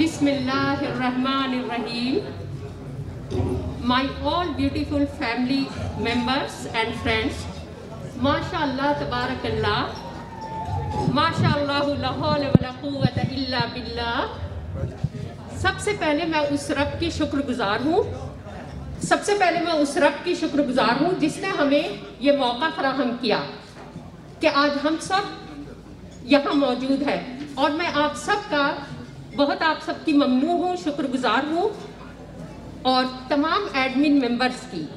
Bismillahirrahmanirrahim. My all beautiful family members and friends, MashaAllah, Tabarakallah, MashaAllahu la hawla wa la quwwata illa billah. सबसे पहले मैं उस रब की शुक्रगुजार हूँ जिसने हमें ये मौका फराहम किया कि आज हम सब यहाँ मौजूद हैं, और मैं आप सबकी ममनू हूँ, शुक्रगुजार हूँ, और तमाम एडमिन मेंबर्स की।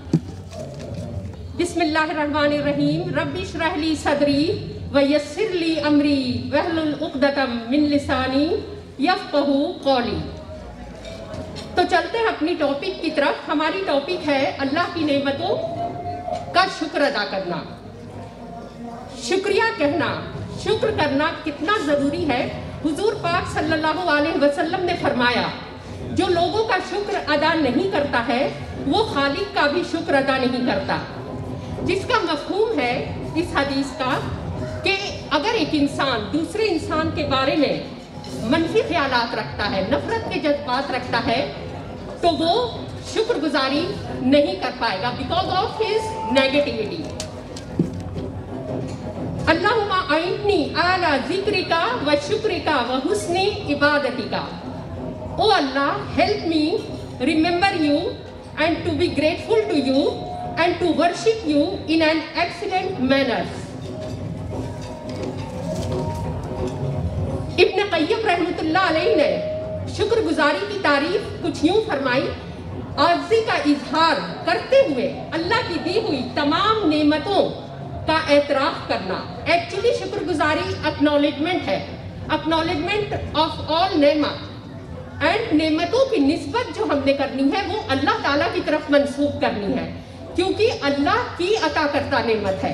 बिस्मिल्लाहिर्रहमानिर्रहीम। रब्बि इश्रह ली सदरी व यस्सिर ली अमरी वहलुल उक़दतम मिन लिसानी यफ़क़हू क़ौली। तो चलते हैं अपनी टॉपिक की तरफ। हमारी टॉपिक है अल्लाह की नेमतों का शुक्र अदा करना, शुक्रिया कहना, शुक्र करना कितना ज़रूरी है। हुजूर पाक सल्लल्लाहु अलैहि वसल्लम ने फरमाया, जो लोगों का शुक्र अदा नहीं करता है वो खालिक का भी शुक्र अदा नहीं करता। जिसका मफ़हूम है इस हदीस का कि अगर एक इंसान दूसरे इंसान के बारे में मनफी ख्यालात रखता है, नफरत के जज्बात रखता है, तो वो शुक्रगुजारी नहीं कर पाएगा बिकॉज ऑफ हिज नेगेटिविटी। अल्लाहुम्मा अइन्नी अला ज़िक्रिका व शुक्रिका व हुस्नी इबादतिका। O Allah, help me remember you and to be grateful to you and to worship you in an excellent manner. Ibn Qayyim रहमतुल्लाह अलैहि ने शुक्रगुजारी की तारीफ कुछ यूं फरमाई, आज़ी का इजहार करते हुए अल्लाह की दी हुई तमाम नेमतों का एतराफ़ करना। एक्चुअली शुक्रगुजारी एक्नॉलेजमेंट है, एक्नॉलेजमेंट ऑफ ऑल नेमत, एंड नेमतों की निस्बत जो हमने करनी है वो अल्लाह ताला की तरफ मंसूब करनी है, क्योंकि अल्लाह की अता करता नेमत है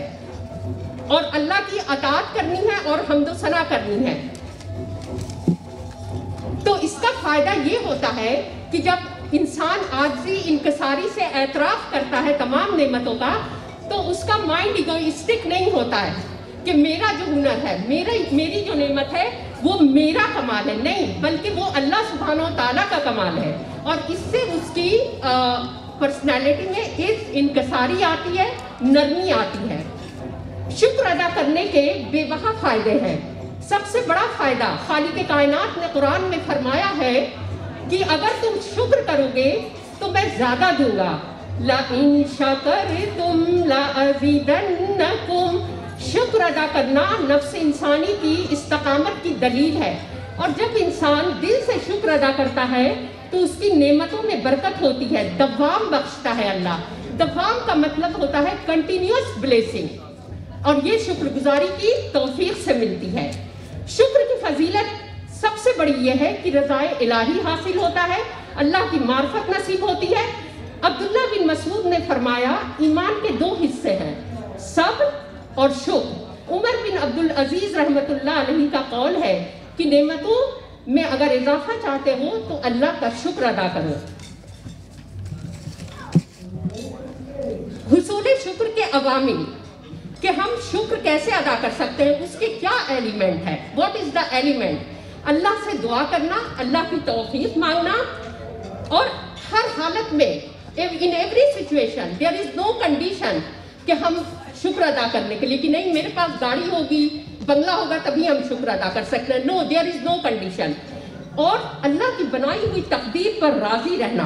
और अल्लाह की अतात करनी है और हम्दो सना करनी है। तो इसका फायदा ये होता है कि जब इंसान आज़ी इंकसारी से एतराफ़ करता है तमाम नेमतों का, तो उसका माइंड इगोइस्टिक नहीं होता है कि मेरा जो हुनर है, मेरी जो नेमत है वो मेरा कमाल है, नहीं, बल्कि वो अल्लाह सुब्हानो ताला का कमाल है। और इससे उसकी पर्सनैलिटी में इस इंकसारी आती है, नरमी आती है। शुक्र अदा करने के बेवहा फ़ायदे हैं। सबसे बड़ा फ़ायदा खालिक कायनात ने कुरान में फरमाया है कि अगर तुम शुक्र करोगे तो मैं ज़्यादा दूंगा। ला इन शकरतुम ला अज़ीदन्नकुम। शुक्र अदा करना नफ्स इंसानी की इस्तकामत की दलील है, और जब इंसान दिल से शुक्र अदा करता है तो उसकी नेमतों में बरकत होती है, दवाम बख्शता है अल्लाह। दवाम का मतलब होता है कंटिन्यूअस ब्लेसिंग, और ये शुक्रगुजारी की तौफीक से मिलती है। शुक्र की फजीलत सबसे बड़ी यह है कि रज़ाए इलाही हासिल होता है, अल्लाह की मार्फत नसीब होती है। अब्दुल्ला बिन मसूद ने फरमाया, ईमान के दो हिस्से हैं, सब्र और शुक्र। उमर बिन अब्दुल अजीज रहमतुल्लाह अलैहि का कौल है कि नेमतों में अगर इजाफा चाहते हो तो अल्लाह का शुक्र अदा करो। हुसूल शुक्र के अवामिल कि हम शुक्र कैसे अदा कर सकते हैं, उसके क्या एलिमेंट है, व्हाट इज द एलिमेंट। अल्लाह से दुआ करना, अल्लाह की तौफीक मांगना, और हर हालत में in every situation there is no condition कि हम शुक्र अदा करने के लिए कि नहीं मेरे पास गाड़ी होगी, बंगला होगा तभी हम शुक्र अदा कर सकते हैं। No, there is no condition. और अल्लाह की बनाई हुई तकदीर पर राजी रहना,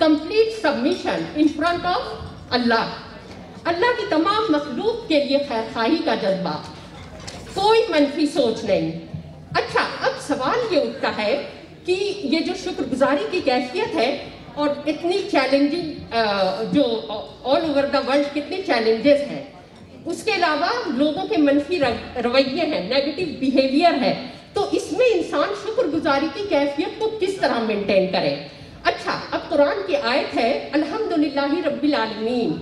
complete submission in front of Allah, Allah की तमाम मखलूक के लिए खैरखाही का जज्बा, कोई मनफी सोच नहीं। अच्छा, अब सवाल ये उठता है कि ये जो शुक्रगुजारी की कैफियत है और इतनी चैलेंजिंग, जो ऑल ओवर द वर्ल्ड कितने चैलेंजेस हैं, उसके अलावा लोगों के मनफी रवैये हैं, नेगेटिव बिहेवियर है, तो इसमें इंसान शुक्रगुजारी की कैफियत को किस तरह मेंटेन करे। अच्छा, अब कुरान की आयत है अल्हम्दुलिल्लाहि रब्बिल आलमीन।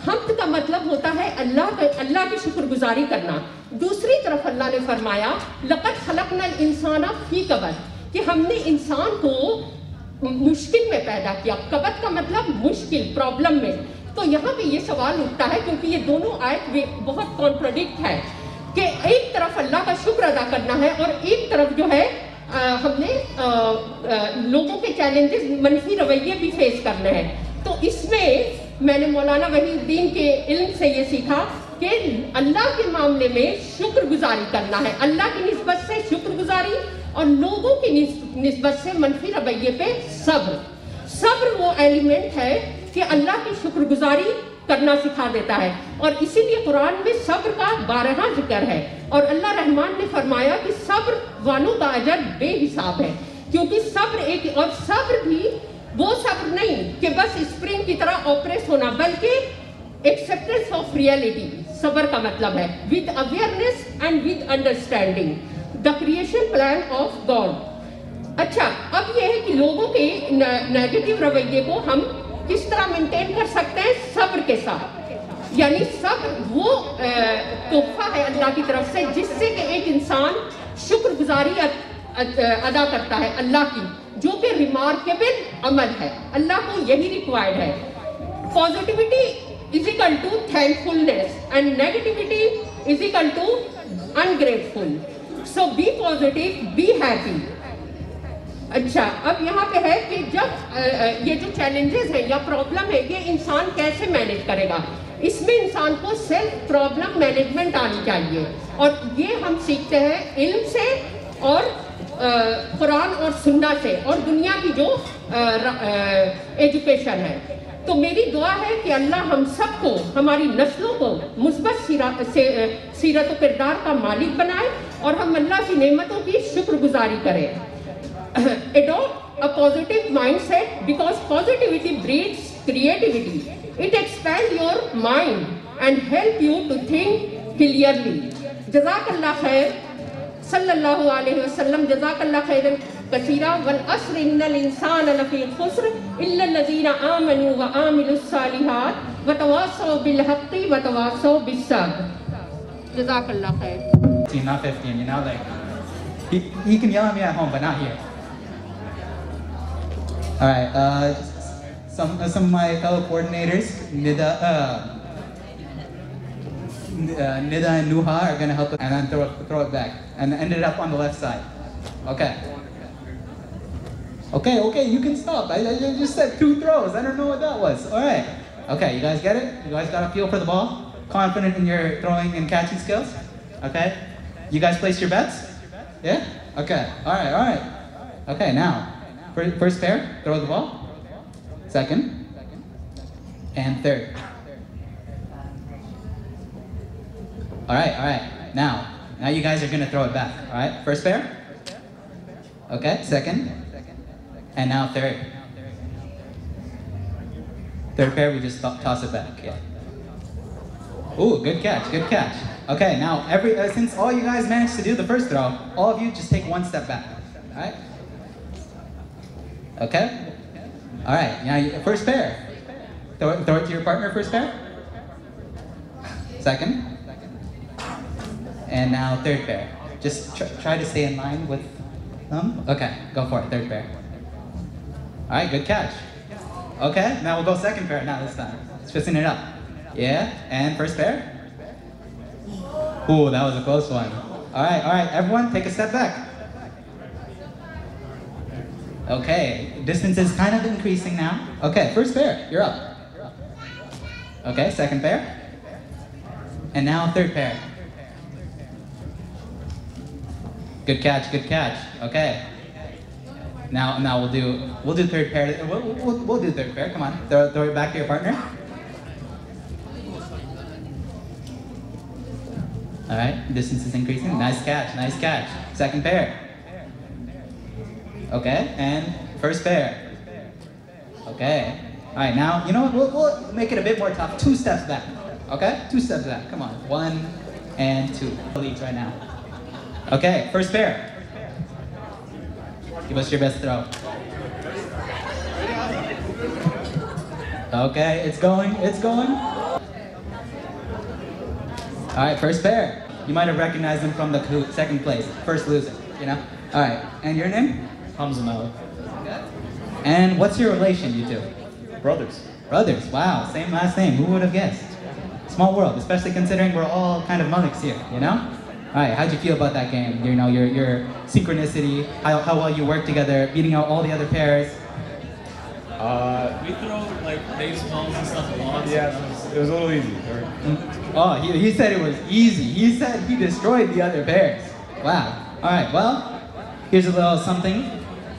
हम्द का मतलब होता है अल्लाह की शुक्रगुजारी करना। दूसरी तरफ अल्लाह ने फरमाया लक़द खलक़नल इंसाना फ़ी कबद, कि हमने इंसान को मुश्किल में पैदा किया। कबद का मतलब मुश्किल, प्रॉब्लम में। तो यहाँ पे ये सवाल उठता है, क्योंकि ये दोनों आयत बहुत कॉन्ट्रडिक्ट है कि एक तरफ अल्लाह का शुक्र अदा करना है और एक तरफ जो है हमने लोगों के चैलेंजेस, मनफी रवैये भी फेस करने हैं। तो इसमें मैंने मौलाना वहीउद्दीन के इल्म से ये सीखा कि अल्लाह के मामले में शुक्रगुजारी करना है, अल्लाह की निस्बत से शुक्रगुजारी, और लोगों की निस्बत से मनफी रवैये पे सब्र। सब्र वो एलिमेंट है कि अल्लाह की शुक्रगुजारी करना सिखा देता है, और इसीलिए कुरान में सब्र का 12 जिक्र है, और अल्लाह रहमान ने फरमाया कि सब्र वालों का अजर बेहिसाब है। क्योंकि सब्र एक, और सब्र भी वो सब्र नहीं कि बस स्प्रिंग की तरह ऑपरेट होना, बल्कि एक्सेप्टेंस ऑफ रियलिटी सब्र का मतलब है, with awareness and with understanding the creation plan of God. अच्छा, अब यह है कि लोगों के नेगेटिव रवैये को हम किस तरह मेंटेन कर सकते हैं? सब्र के साथ। यानी सब्र वो तोहफा है अल्लाह की तरफ से, जिससे कि एक इंसान शुक्रगुजारी अदा करता है अल्लाह की, जो कि रिमार्केबल अमल है, अल्लाह को यही रिक्वायर्ड है। Positivity is equal to thankfulness and negativity is equal to ungrateful. So be positive, be happy. अच्छा, अब यहाँ पे है कि जब ये जो चैलेंजेस हैं या प्रॉब्लम है, ये इंसान कैसे मैनेज करेगा? इसमें इंसान को सेल्फ प्रॉब्लम मैनेजमेंट आनी चाहिए, और ये हम सीखते हैं इल्म से और कुरान और सुन्ना से, और दुनिया की जो एजुकेशन है। तो मेरी दुआ है कि अल्लाह हम सबको, हमारी नस्लों को मुस्बत सीरत व किरदार का मालिक बनाए, और हम अल्लाह की नेमतों की शुक्रगुजारी करें। Adopt a positive mindset, because positivity breeds creativity. It expands your mind and help you to think clearly. जज़ाकल्लाह खैर, सल्लल्लाहु अलैहि वसल्लम, जज़ाकल्लाह खैरन कसीरा। वल अस्र इन्नल इंसान लफी खुस्र इल्ला लज़ीना आमनू व आमिलुस सालिहात व तवासौ बिल हक़्क़ि व तवासौ बिस सब्र। जज़ाकल्लाह खैर। Not 15, you know, like he can yell at me at home, but not here. All right, some of my fellow coordinators, Nida and Nuha, are gonna help us, and then throw it back, and end it up on the left side. Okay. Okay, you can stop. I just said 2 throws. I don't know what that was. All right. Okay, you guys get it? You guys got a feel for the ball? Confident in your throwing and catching skills? Okay. You guys placed your bets? Yeah? Okay. All right. Okay, now. First pair, throw the ball. Second. And third. All right. Now you guys are going to throw it back. All right, first pair. Okay, second. And now third. Third pair, we just toss it back. Yeah. Ooh, good catch. Okay, now since all you guys managed to do the first throw, all of you just take 1 step back. All right. Okay? All right, now first pair. Throw it to your partner, first pair. Second. And now third pair. Just try to stay in line with them. Okay, go for it, third pair. All right, good catch. Okay, now we'll go second pair now this time. Twisting it up. Yeah, and first pair. Ooh, that was a close one. All right, everyone take a step back. Okay, distance is kind of increasing now. Okay, first pair, you're up. Okay, second pair. And now third pair. Good catch. Okay. Now we'll do third pair. We'll do third pair. Come on, throw it back to your partner. All right, distance is increasing. Nice catch. Second pair. Okay, and first pair. Okay. All right, now, you know what? We'll make it a bit more tough. 2 steps back. Okay? 2 steps back. Come on. 1 and 2. Leads right now. Okay, first pair. Give us your best throw. Okay, it's going. All right, first pair. You might have recognized them from the second place. First loser, you know? All right, and your name? Hamza Malik. And what's your relation, you two? Brothers. Wow, same last name. Who would have guessed? Small world, especially considering we're all kind of Maliks here, you know? All right, how'd you feel about that game? You know, your synchronicity, how well you work together, beating out all the other pairs. We throw like baseballs and stuff a lot. Yeah, it was a little easy. Oh, he said it was easy. He said he destroyed the other pairs. Wow. All right, well, here's a little something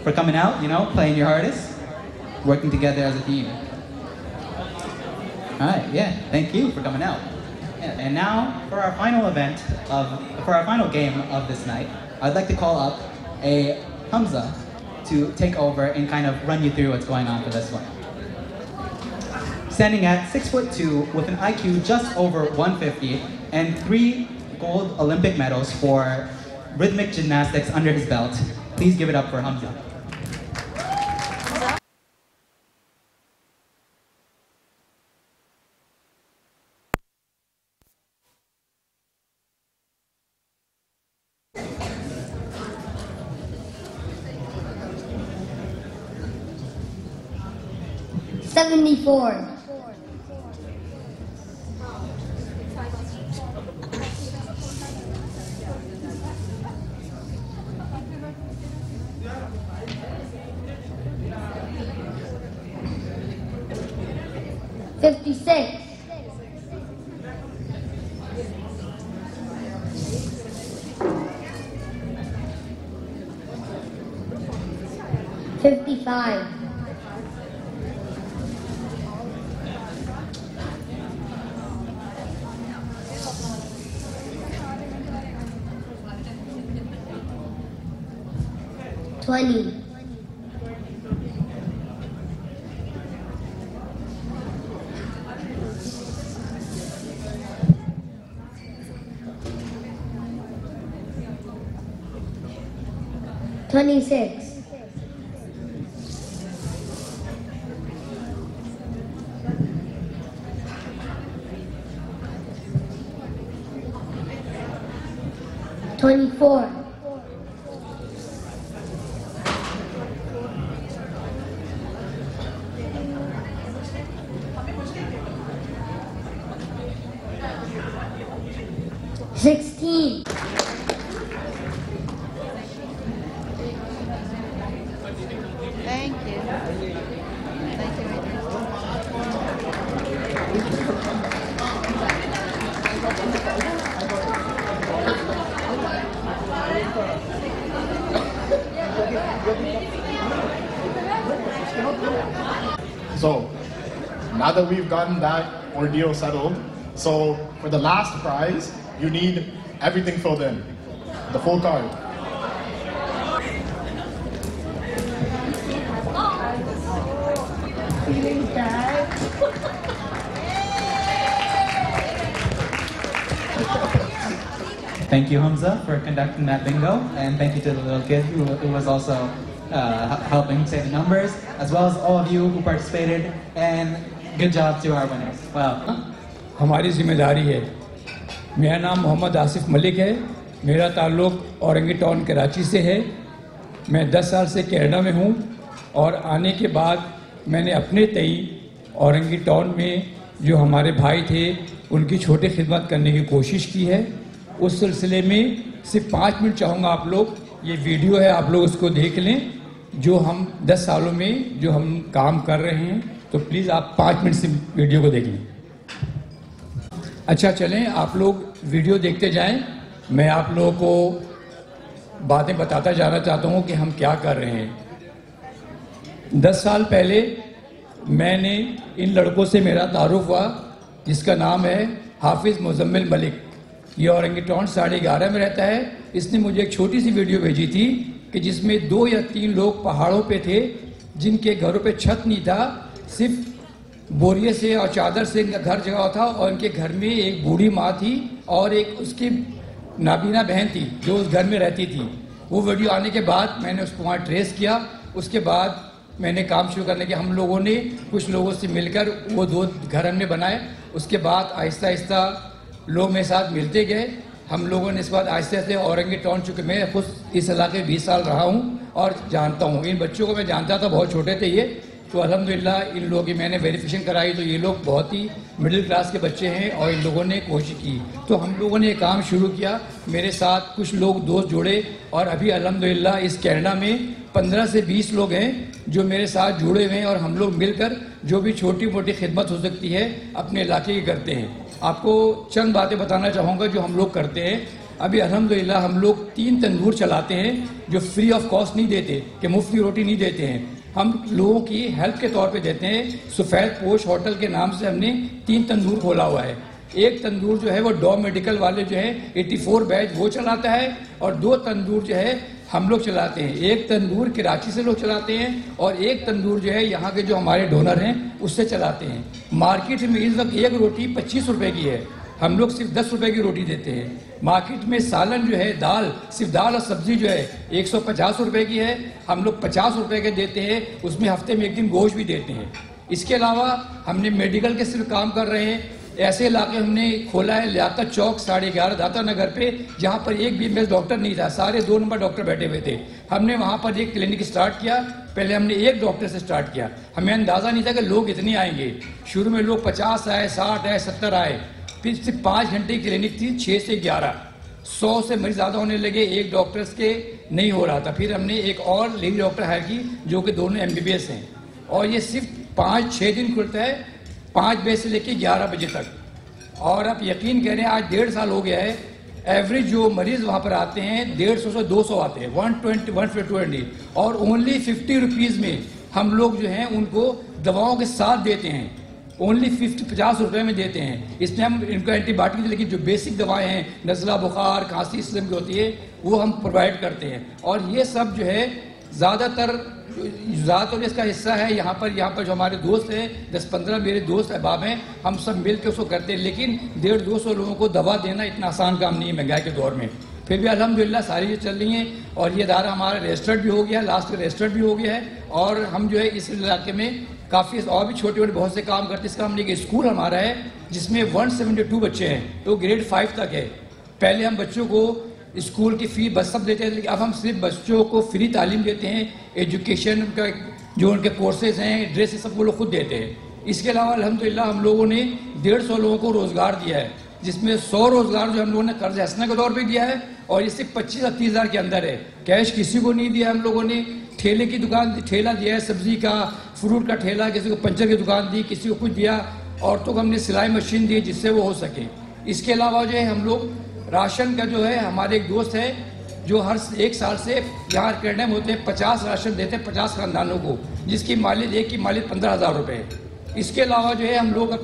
for coming out, you know, playing your hardest, working together as a team. All right, yeah, thank you for coming out. Yeah, and now for our final game of this night, I'd like to call up a Hamza to take over and kind of run you through what's going on for this one. Standing at 6'2" with an IQ just over 150 and 3 gold Olympic medals for rhythmic gymnastics under his belt, please give it up for Hamza. $74. $56. $55. $20. $26. $24. $16. Thank you. Thank you, So, now that we've gotten that ordeal settled, so for the last prize, you need everything filled in, the full card. Thank you, Hamza, for conducting that bingo, and thank you to the little kid who was also helping say the numbers, as well as all of you who participated, and good job to our winners. Wow. हमारी जिम्मेदारी है। मेरा नाम मोहम्मद आसिफ मलिक है। मेरा ताल्लुक़ औरंगेटॉन कराची से है। मैं 10 साल से कनाडा में हूँ और आने के बाद मैंने अपने तई औरंगेटॉन में जो हमारे भाई थे उनकी छोटी खिदमत करने की कोशिश की है। उस सिलसिले में सिर्फ 5 मिनट चाहूँगा आप लोग, ये वीडियो है, आप लोग उसको देख लें जो हम 10 सालों में जो हम काम कर रहे हैं, तो प्लीज़ आप 5 मिनट से वीडियो को देख लें। अच्छा चलें, आप लोग वीडियो देखते जाएं। मैं आप लोगों को बातें बताता जाना चाहता हूं कि हम क्या कर रहे हैं। 10 साल पहले मैंने इन लड़कों से मेरा तारुफ हुआ, जिसका नाम है हाफिज़ मुज़म्मिल मलिक। ये औरंगेटॉन 11:30 में रहता है। इसने मुझे एक छोटी सी वीडियो भेजी थी कि जिसमें 2 या 3 लोग पहाड़ों पे थे जिनके घरों पे छत नहीं था, सिर्फ बोरिए से और चादर से इनका घर जगह था, और इनके घर में एक बूढ़ी माँ थी और एक उसकी नाबीना बहन थी जो उस घर में रहती थी। वो वीडियो आने के बाद मैंने उसको वहाँ ट्रेस किया। उसके बाद मैंने काम शुरू करने के, हम लोगों ने कुछ लोगों से मिलकर वो 2 घर हमने बनाए। उसके बाद आहिस्ता आहिस्ता लोग मेरे साथ मिलते गए। हम लोगों ने इस बात आहिस्ते आहिस्ते औरंगेटॉन, चूँकि मैं खुद इस इलाके 20 साल रहा हूँ और जानता हूँ, इन बच्चों को मैं जानता था, बहुत छोटे थे ये, तो अल्हम्दुलिल्लाह इन लोगों की मैंने वेरिफिकेशन कराई तो ये लोग बहुत ही मिडिल क्लास के बच्चे हैं और इन लोगों ने कोशिश की। तो हम लोगों ने काम शुरू किया, मेरे साथ कुछ लोग दोस्त जुड़े और अभी अल्हम्दुलिल्लाह इस कनाडा में 15 से 20 लोग हैं जो मेरे साथ जुड़े हुए हैं और हम लोग मिलकर जो भी छोटी मोटी खिदमत हो सकती है अपने इलाके की करते हैं। आपको चंद बातें बताना चाहूँगा जो हम लोग करते हैं। अभी अल्हम्दुलिल्लाह हम लोग 3 तंदूर चलाते हैं जो फ्री ऑफ कॉस्ट नहीं देते, कि मुफ्त की रोटी नहीं देते हैं, हम लोगों की हेल्प के तौर पे देते हैं। सफ़ेद पोश होटल के नाम से हमने 3 तंदूर खोला हुआ है। एक तंदूर जो है वो डॉ मेडिकल वाले जो है 84 बैच वो चलाता है और 2 तंदूर जो है हम लोग चलाते हैं। एक तंदूर कराची से लोग चलाते हैं और एक तंदूर जो है यहाँ के जो हमारे डोनर हैं उससे चलाते हैं। मार्केट में इस वक्त एक रोटी 25 रुपये की है, हम लोग सिर्फ 10 रुपये की रोटी देते हैं। मार्केट में सालन जो है दाल, सिर्फ दाल और सब्जी जो है 150 रुपये की है, हम लोग 50 रुपये के देते हैं, उसमें हफ्ते में एक दिन गोश्त भी देते हैं। इसके अलावा हमने मेडिकल के सिर्फ काम कर रहे हैं। ऐसे इलाके हमने खोला है लियाकत चौक 11:30 दाता नगर पे, जहाँ पर एक भी एमएस डॉक्टर नहीं था, सारे 2 नंबर डॉक्टर बैठे हुए थे। हमने वहाँ पर एक क्लिनिक स्टार्ट किया। पहले हमने एक डॉक्टर से स्टार्ट किया, हमें अंदाज़ा नहीं था कि लोग इतने आएंगे। शुरू में लोग 50 आए, 60 आए, 70 आए, फिर सिर्फ 5 घंटे की क्लिनिक थी, 6 से 11, 100 से मरीज ज़्यादा होने लगे, एक डॉक्टर्स के नहीं हो रहा था। फिर हमने एक और लेडी डॉक्टर हायर की जो कि दोनों MBBS हैं और ये सिर्फ 5-6 दिन खुलता है, 5 बजे से लेकर 11 बजे तक। और आप यकीन करें आज 1.5 साल हो गया है, एवरेज जो मरीज वहाँ पर आते हैं 150 से 200 आते हैं, 120 और ओनली 50 रुपीज़ में हम लोग जो हैं उनको दवाओं के साथ देते हैं, ओनली 50 रुपये में देते हैं। इसमें हम इनको एंटीबायोटिक, लेकिन जो बेसिक दवाएं हैं नज़ला, बुखार, खांसी इस किस्म की होती है वो हम प्रोवाइड करते हैं। और ये सब जो है ज़्यादातर इसका हिस्सा है यहाँ पर जो हमारे दोस्त हैं 10-15 मेरे दोस्त अहबाब हैं, हम सब मिल के उसको करते हैं। लेकिन 150-200 लोगों को दवा देना इतना आसान काम नहीं है महंगाई के दौर में। फिर भी अल्हम्दुलिल्लाह सारी चीज़ चल रही हैं और ये इदारा हमारा रजिस्टर्ड भी हो गया, लास्ट रजिस्टर्ड भी हो गया है। और हम जो है इस इलाके में काफ़ी और भी छोटे छोटे बहुत से काम करते हैं। इसका हमने एक स्कूल हमारा है जिसमें 172 बच्चे हैं, तो ग्रेड 5 तक है। पहले हम बच्चों को स्कूल की फ़ी बस सब देते हैं, लेकिन अब हम सिर्फ बच्चों को फ्री तालीम देते हैं। एजुकेशन का जो उनके कोर्सेज हैं, ड्रेस सब वो लोग खुद देते हैं। इसके अलावा अल्हम्दुलिल्लाह हम लोगों ने 150 लोगों को रोज़गार दिया है, जिसमें 100 रोज़गार जो हम लोगों ने कर्ज हसना के तौर पे दिया है और इससे 25 से 30 हज़ार के अंदर है। कैश किसी को नहीं दिया हम लोगों ने। ठेले की दुकान, ठेला दिया है सब्जी का, फ्रूट का ठेला, किसी को पंचर की दुकान दी, किसी को कुछ दिया। औरतों को हमने सिलाई मशीन दी जिससे वो हो सके। इसके अलावा जो है हम लोग राशन का जो है, हमारे एक दोस्त है जो हर 1 साल से यहाँ कनाडा में होते हैं 50 राशन देते हैं 50 खानदानों को, जिसकी मालियत एक की मालियत 15,000 रुपये है। इसके अलावा जो है हम लोग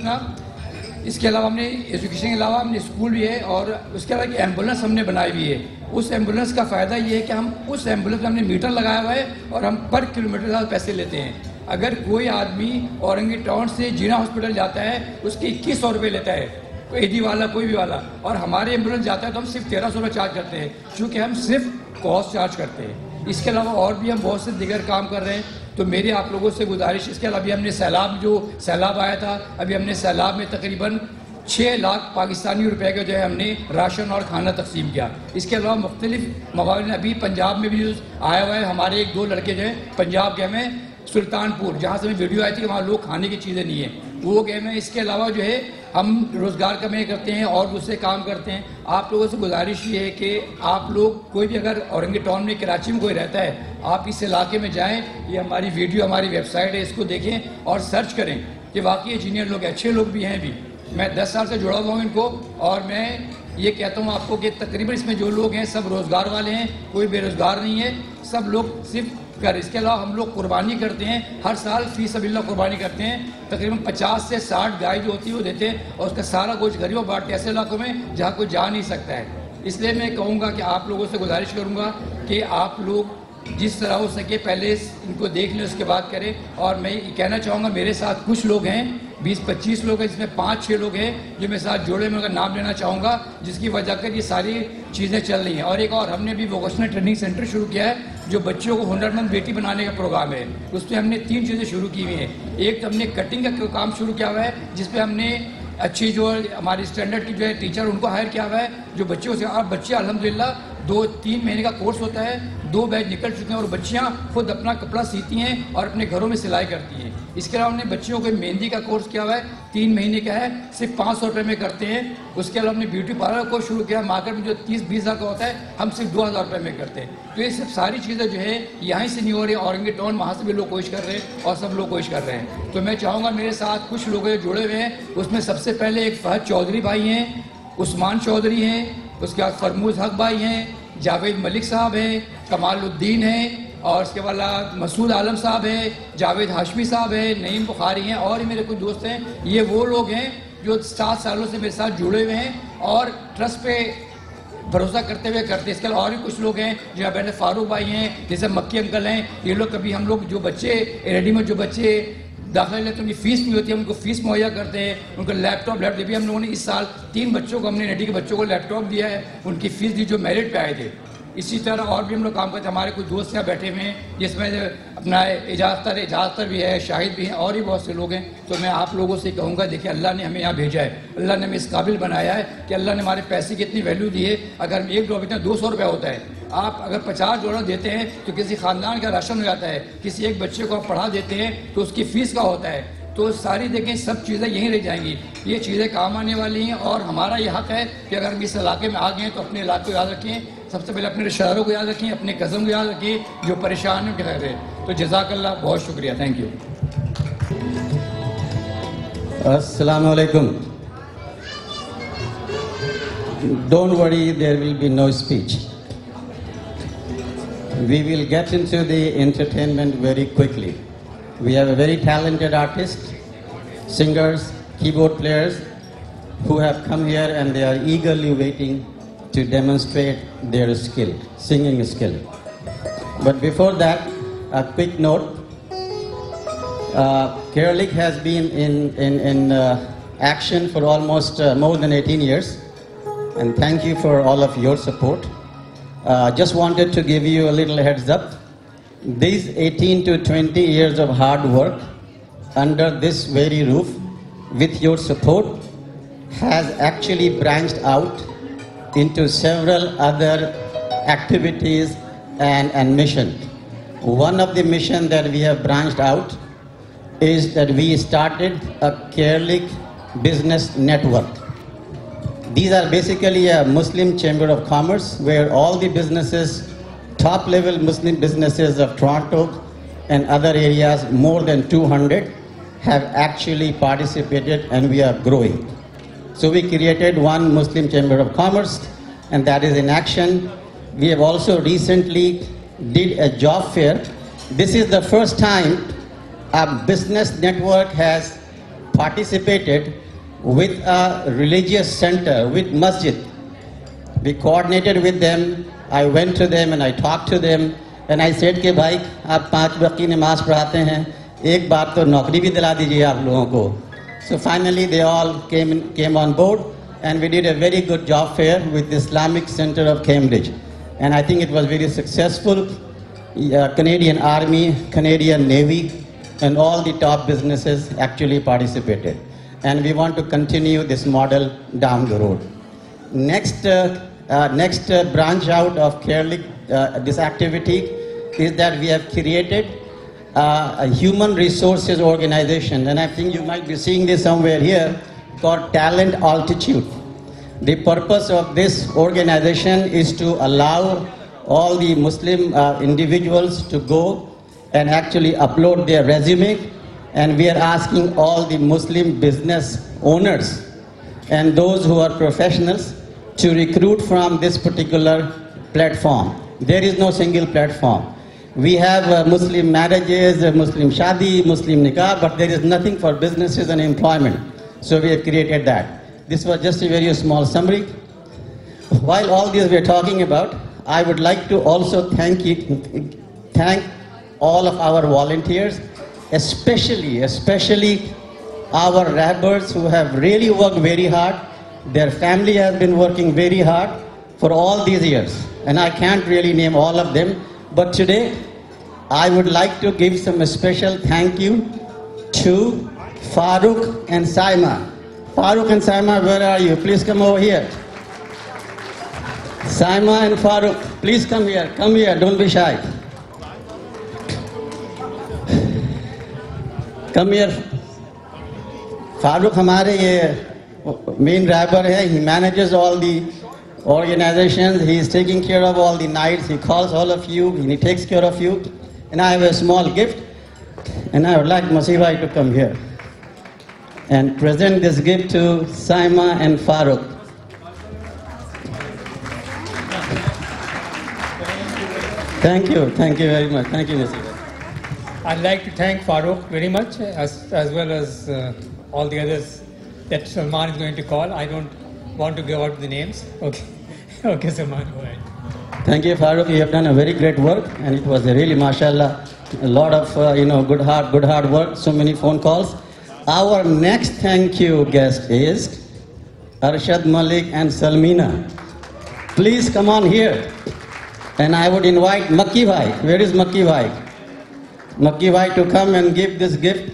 इसके अलावा हमने एजुकेशन के अलावा हमने स्कूल भी है और उसके अलावा एक एम्बुलेंस हमने बनाई हुई है। उस एम्बुलेंस का फ़ायदा ये है कि हम उस एम्बुलेंस में हमने मीटर लगाया हुआ है और हम पर किलोमीटर का पैसे लेते हैं। अगर कोई आदमी औरंगी टाउन से जीना हॉस्पिटल जाता है उसके 2100 रुपये लेता है, कोई ईदी वाला कोई भी वाला, और हमारे एम्बुलेंस जाता है तो हम सिर्फ 1300 रुपये चार्ज करते हैं, क्योंकि हम सिर्फ कॉस्ट चार्ज करते हैं। इसके अलावा और भी हम बहुत से दीगर काम कर रहे हैं। तो मेरी आप लोगों से गुजारिश, इसके अलावा अभी हमने सैलाब आया था, अभी हमने सैलाब में तकरीबन 6 लाख पाकिस्तानी रुपए का जो है हमने राशन और खाना तकसीम किया। इसके अलावा मुख्तलिफ मवाद, अभी पंजाब में भी आया हुआ है, हमारे 1-2 लड़के जो हैं पंजाब गए में सुल्तानपुर, जहाँ से हमें वीडियो आई थी कि वहाँ लोग खाने की चीज़ें नहीं है, वो गए में। इसके अलावा जो है हम रोज़गार कमाई करते हैं और दूसरे काम करते हैं। आप लोगों से गुजारिश ये है कि आप लोग कोई भी अगर औरंगी टाउन में, कराची में कोई रहता है, आप इस इलाके में जाएँ, ये हमारी वीडियो हमारी वेबसाइट है, इसको देखें और सर्च करें कि वाकई इंजीनियर लोग अच्छे लोग भी हैं। भी मैं 10 साल से जुड़ा हुआ हूँ इनको, और मैं ये कहता हूँ आपको कि तकरीबन इसमें जो लोग हैं सब रोज़गार वाले हैं, कोई बेरोज़गार नहीं है, सब लोग सिर्फ कर। इसके अलावा हम लोग कुर्बानी करते हैं, हर साल फी सबिल्लाह कुर्बानी करते हैं। तकरीबन 50 से 60 गाय जो होती है वो देते हैं और उसका सारा गोश्त गरीबों बांटते हैं ऐसे इलाकों में जहाँ कोई जा नहीं सकता है। इसलिए मैं कहूँगा कि आप लोगों से गुजारिश करूँगा कि आप लोग जिस तरह हो सके पहले इनको देख लें, उसके बाद करें। और मैं ये कहना चाहूँगा, मेरे साथ कुछ लोग हैं, 20-25 लोग हैं, जिसमें 5-6 लोग हैं जो मेरे साथ जुड़े, मैं उनका नाम लेना चाहूँगा, जिसकी वजह कर ये सारी चीज़ें चल रही हैं। और एक और हमने भी वोकेशनल ट्रेनिंग सेंटर शुरू किया है जो बच्चों को हुनरमंद बेटी बनाने का प्रोग्राम है। उसमें हमने 3 चीज़ें शुरू की हुई हैं। एक तो हमने कटिंग का काम शुरू किया हुआ है, जिसपे हमने अच्छी जो हमारी स्टैंडर्ड की जो है टीचर उनको हायर किया हुआ है, जो बच्चों से, और बच्चे अल्हम्दुलिल्लाह 2-3 महीने का कोर्स होता है, 2 बैच निकल चुके हैं और बच्चियाँ खुद अपना कपड़ा सीती हैं और अपने घरों में सिलाई करती हैं। इसके अलावा हमने बच्चियों को मेहंदी का कोर्स किया हुआ है, 3 महीने का है, सिर्फ 500 रुपये में करते हैं। उसके अलावा हमने ब्यूटी पार्लर का कोर्स शुरू किया, मार्केट में जो 30-20 हज़ार का होता है, हम सिर्फ 2000 रुपये में करते हैं। तो ये सब सारी चीज़ें जो है यहाँ से नहीं हो रही, औरंगी टाउन वहाँ से भी लोग कोशिश कर रहे हैं और सब लोग कोशिश कर रहे हैं। तो मैं चाहूँगा मेरे साथ कुछ लोग जुड़े हुए हैं, उसमें सबसे पहले एक फहद चौधरी भाई हैं, उस्मान चौधरी हैं, उसके बाद फरमूज हक भाई हैं, जावेद मलिक साहब हैं, कमालुद्दीन हैं, और उसके बाद मसूद आलम साहब हैं, जावेद हाशमी साहब हैं, नईम बुखारी हैं, और मेरे कुछ दोस्त हैं। ये वो लोग हैं जो 7 सालों से मेरे साथ जुड़े हुए हैं और ट्रस्ट पे भरोसा करते हुए करते हैं। इसके अलावा और भी कुछ लोग हैं, जो बैठे फारूक भाई हैं, जैसे मक्की अंकल हैं। ये लोग कभी हम लोग जो बच्चे रेडीमेड जो बच्चे दाखिला लेते हैं उनकी फ़ीस नहीं होती है, उनको फ़ीस मुहैया करते हैं, उनको लैपटॉप भी हम लोगों ने इस साल 3 बच्चों को, हमने रेडी के बच्चों को लैपटॉप दिया है, उनकी फ़ीस दी जो मेरिट पे आए थे। इसी तरह और भी हम लोग काम करते हैं। हमारे कुछ दोस्त यहाँ बैठे हुए हैं, जिसमें अपना इजाज़तर भी है, शाहिद भी हैं, और भी बहुत से लोग हैं। तो मैं आप लोगों से कहूँगा, देखिए अल्लाह ने हमें यहाँ भेजा है, अल्लाह ने हमें इस काबिल बनाया है कि अल्लाह ने हमारे पैसे की इतनी वैल्यू दी है। अगर हम $1 देते हैं, $200 रुपया होता है। आप अगर $50 देते हैं तो किसी ख़ानदान का राशन हो जाता है, किसी एक बच्चे को आप पढ़ा देते हैं तो उसकी फ़ीस का होता है। तो सारी देखें सब चीज़ें यहीं रह जाएंगी, ये चीज़ें काम आने वाली हैं। और हमारा ये हक़ है कि अगर हम इस इलाके में आ गए तो अपने इलाके को याद रखें, सबसे पहले अपने रिश्तेदारों को याद रखें, अपने कज़न को याद रखें जो परेशान हैं, कह रहे। तो जज़ाकल्लाह, बहुत शुक्रिया, thank you. Assalamu alaikum. Don't worry, there will be no speech. We will get into the entertainment very quickly. We have a very talented artist, singers, keyboard players who have come here and they are eagerly waiting to demonstrate their skill, singing skill. But before that, a quick note. Keralik has been in action for almost more than 18 years, and thank you for all of your support. Just wanted to give you a little heads up. These 18 to 20 years of hard work under this very roof with your support has actually branched out into several other activities and missions. One of the missions that we have branched out is that we started a Keralik business network. These are basically a Muslim Chamber of Commerce where all the businesses, top level Muslim businesses of Toronto and other areas, more than 200, have actually participated, and we are growing. So we created one Muslim Chamber of Commerce, and that is in action. We have also recently did a job fair. This is the first time a business network has participated with a religious center, with masjid. We coordinated with them. I went to them and I talked to them and I said कि भाई आप 5 वक्त नमाज पढ़ाते हैं, एक बार तो नौकरी भी दिला दीजिए आप लोगों को. So finally they all came on board and we did a very good job fair with the Islamic Center of Cambridge, and I think it was very successful. Canadian Army, Canadian Navy, and all the top businesses actually participated, and we want to continue this model down the road. Next branch out of Keralik, this activity is that we have created a human resources organization, and I think you might be seeing this somewhere here, called Talent Altitude. The purpose of this organization is to allow all the Muslim individuals to go and actually upload their resume, and we are asking all the Muslim business owners and those who are professionals to recruit from this particular platform. There is no single platform. We have Muslim marriages, Muslim shadi, Muslim nikah, but there is nothing for businesses and employment. So we have created that. This was just a very small summary. While all this we are talking about, I would like to also thank all of our volunteers, especially our rappers who have really worked very hard. Their family has been working very hard for all these years, and I can't really name all of them, but today I would like to give some special thank you to Farooq and Saima. Farooq and Saima, where are you? Please come over here. Saima and Farooq, please come here. Come here, don't be shy. Come here. Farooq हमारे ये main rapper है. He manages all the organizations. He is taking care of all the nights. He calls all of you. He takes care of you. And I have a small gift. And I would like Masibhai to come here and present this gift to Saima and Farooq. Thank you very much. Thank you, Masibhai. I'd like to thank Farooq very much, as well as all the others that Salman is going to call. I don't want to give out the names. Okay, okay, Salman, go ahead. Thank you, Farooq. You have done a very great work, and it was a really, mashallah, a lot of good hard work. So many phone calls. Our next thank you guest is Arshad Malik and Salmina. Please come on here. And I would invite Makki Bhai. Where is Makki Bhai? Makki Bhai to come and give this gift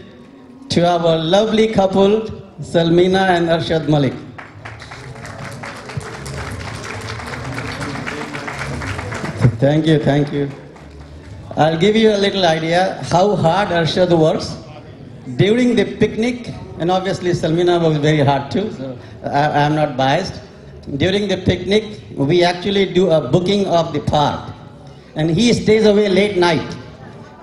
to our lovely couple, Salmina and Arshad Malik. Thank you, thank you. I'll give you a little idea how hard Arshad works. During the picnic, and obviously Salmina was very hard too, so I'm not biased. During the picnic, we actually do a booking of the park. And he stays away late night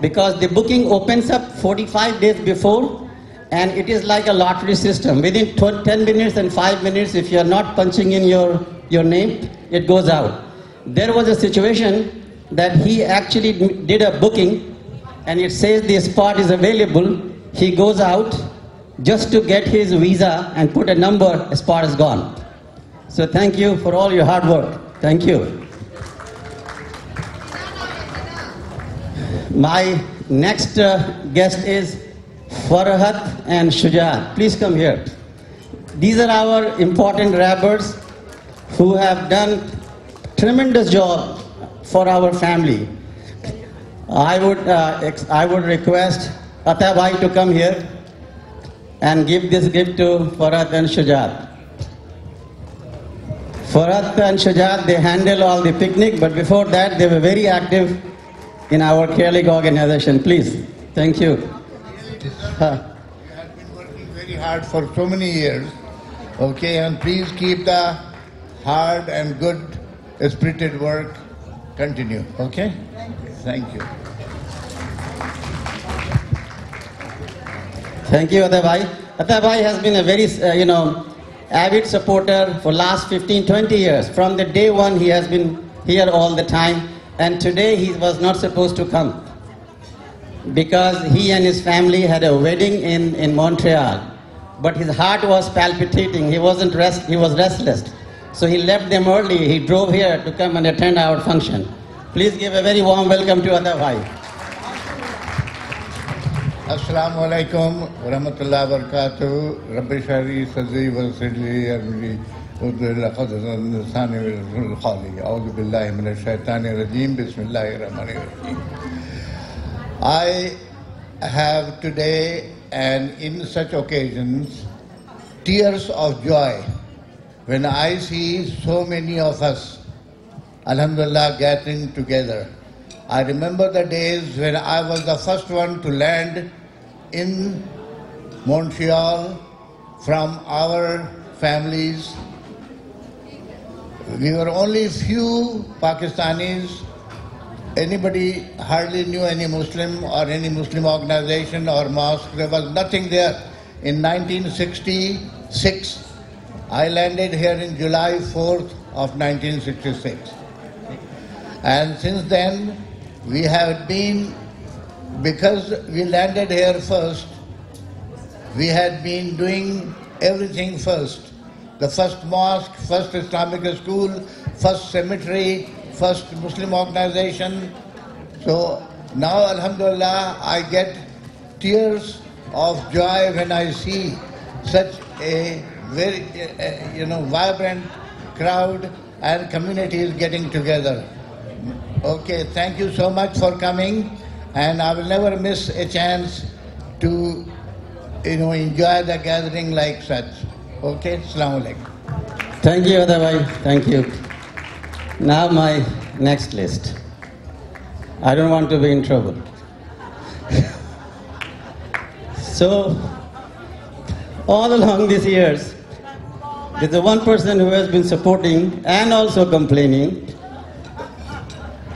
because the booking opens up 45 days before, and it is like a lottery system. Within 10 minutes and 5 minutes, if you are not punching in your name, it goes out. There was a situation that he actually did a booking, and it says the spot is available. He goes out just to get his visa and put a number, a spot is gone. So thank you for all your hard work. Thank you. My next guest is Farhat and Shujat. Please come here. These are our important rappers who have done tremendous job for our family. I would request Ata Bhai to come here and give this gift to Farhat and Shujat. Farhat and Shujat, they handle all the picnic, but before that, they were very active in our Care League organization. Please, thank you. You have been working very hard for so many years, okay, and please keep the hard and good spirited work continue, okay? Thank you. Thank you, Ata Bhai. Ata Bhai has been a very, avid supporter for last 15, 20 years. From the day one, he has been here all the time. And today, he was not supposed to come because he and his family had a wedding in Montreal. But his heart was palpitating. He was restless. So he left them early. He drove here to come and attend our function. Please give a very warm welcome to Ata Bhai. Assalamu alaikum wa rahmatullahi wa barakatuh. Rabbi Shari Sadri wa Sidli Armri Udhul Khadazan Sani wa Khali. A'udhu billahi min ash-shaytani rajim. Bismillahir rahmanir rahim. I have today, and in such occasions, tears of joy when I see so many of us, alhamdulillah, gathering together. I remember the days when I was the first one to land in Montreal from our families. We were only few Pakistanis. Anybody hardly knew any Muslim or any Muslim organization or mosque. There was nothing there. In 1966, I landed here in July 4th of 1966. And since then, we have been, because we landed here first, we had been doing everything first. The first mosque, first Islamic school, first cemetery, first Muslim organization. So now, alhamdulillah, I get tears of joy when I see such a very, vibrant crowd and communities getting together. Okay, thank you so much for coming, and I will never miss a chance to, enjoy the gathering like such. Okay, Assalamu alaikum. Thank you, Ata Bhai. Thank you. Now my next list. I don't want to be in trouble. So, all along these years, there's the one person who has been supporting and also complaining.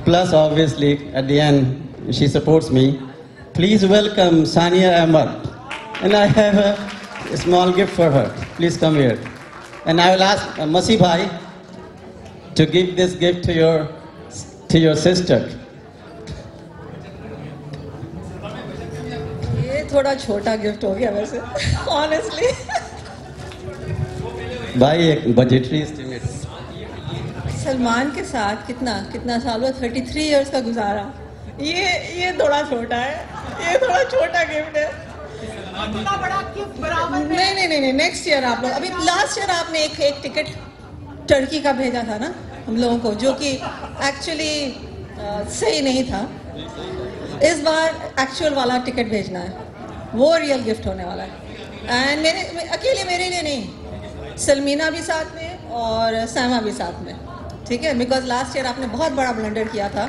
Plus, obviously, at the end, she supports me. Please welcome Sania Ahmad. And I have a small gift for her. Please come here. And I will ask Masi Bhai to give this gift to your sister. ये थोड़ा छोटा gift हो गया वैसे, honestly. भाई एक budgetary estimate. Salman के साथ कितना साल हुआ, 33 इयर्स का गुजारा. ये थोड़ा छोटा है, ये थोड़ा छोटा गिफ्ट है. नहीं, नेक्स्ट ईयर आप लोग, अभी लास्ट ईयर आपने एक टिकट टर्की का भेजा था ना हम लोगों को, जो कि एक्चुअली सही नहीं था. इस बार एक्चुअल वाला टिकट भेजना है, वो रियल गिफ्ट होने वाला है. एंड अकेले मेरे लिए नहीं, सलमीना भी साथ में और सैमा भी साथ में, ठीक है. बिकॉज लास्ट ईयर आपने बहुत बड़ा ब्लंडर किया था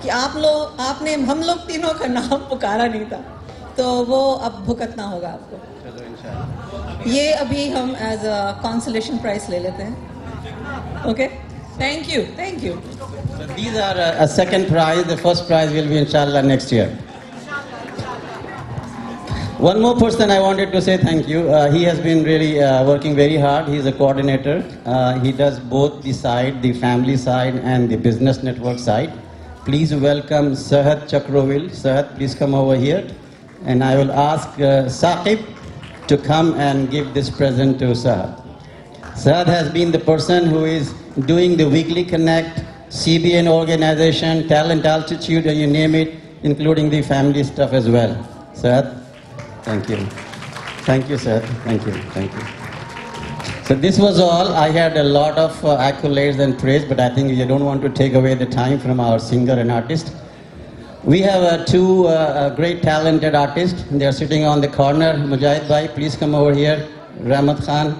कि आपने हम लोग तीनों का नाम पुकारा नहीं था, तो वो अब भुगतना होगा आपको. ये अभी हम एज अ कंसोलेशन प्राइज ले लेते हैं. Okay, thank you. So these are a second prize. The first prize will be inshallah next year. One more person I wanted to say thank you. He has been really working very hard. He is a coordinator. He does both the side, the family side and the business network side. Please welcome Sahad Chakrovil. Sahad, please come over here. And I will ask Saqib to come and give this present to Sahad. Sahad has been the person who is doing the Weekly Connect, CBN organization, Talent Altitude, and you name it, including the family stuff as well. Sahad, thank you. Thank you, Sahad. Thank you. So this was all. I had a lot of accolades and praise, but I think you don't want to take away the time from our singer and artist. We have two great talented artists. They are sitting on the corner. Mujahid Bhai, please come over here. Rahmat Khan.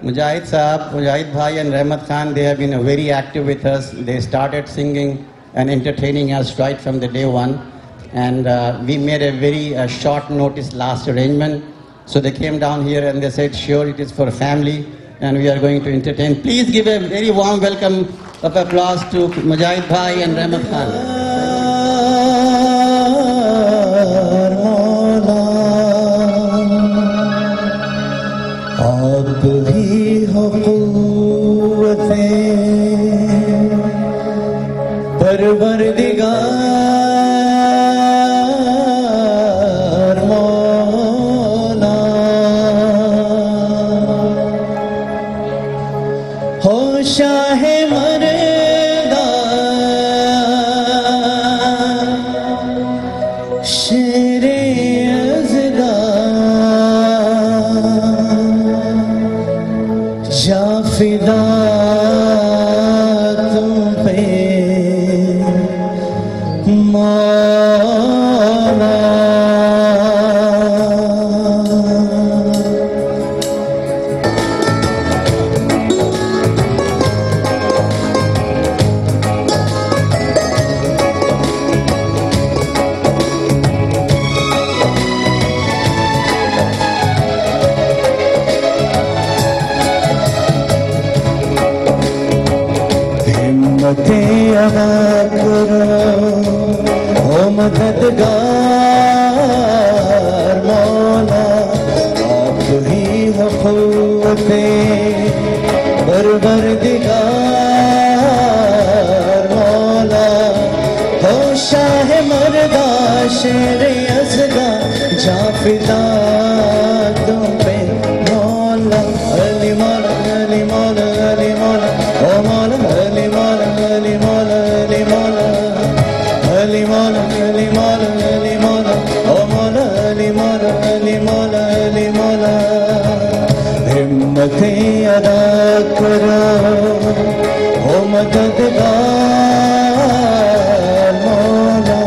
Mujahid Saab, Mujahid Bhai and Rahmat Khan, they have been very active with us. They started singing and entertaining us right from the day one. And we made a very short notice last arrangement. So they came down here and they said, sure, it is for family and we are going to entertain. Please give a very warm welcome of applause to Mujahid Bhai and Rahmat Khan. आप ही हो क़ुव्वते परवरदिगार मौला हो शाह मर्दा शेरे फिदा तुम पे मौला अदा करो ओ मददगार मौला आप ही हो क़ुव्वते परवरदिगार मौला हो शाह मर्दा शेर अज़दा जा फिदा तुम पे मौला अली मौला अली मौला अली मौला ओ मौला अली मौला अली मौला अली मौला अली मौला अली मौला अली मौला ओ मौला अली मौला अली मौला अली मौला हिम्मतें अदा करो ओ मददगार मौला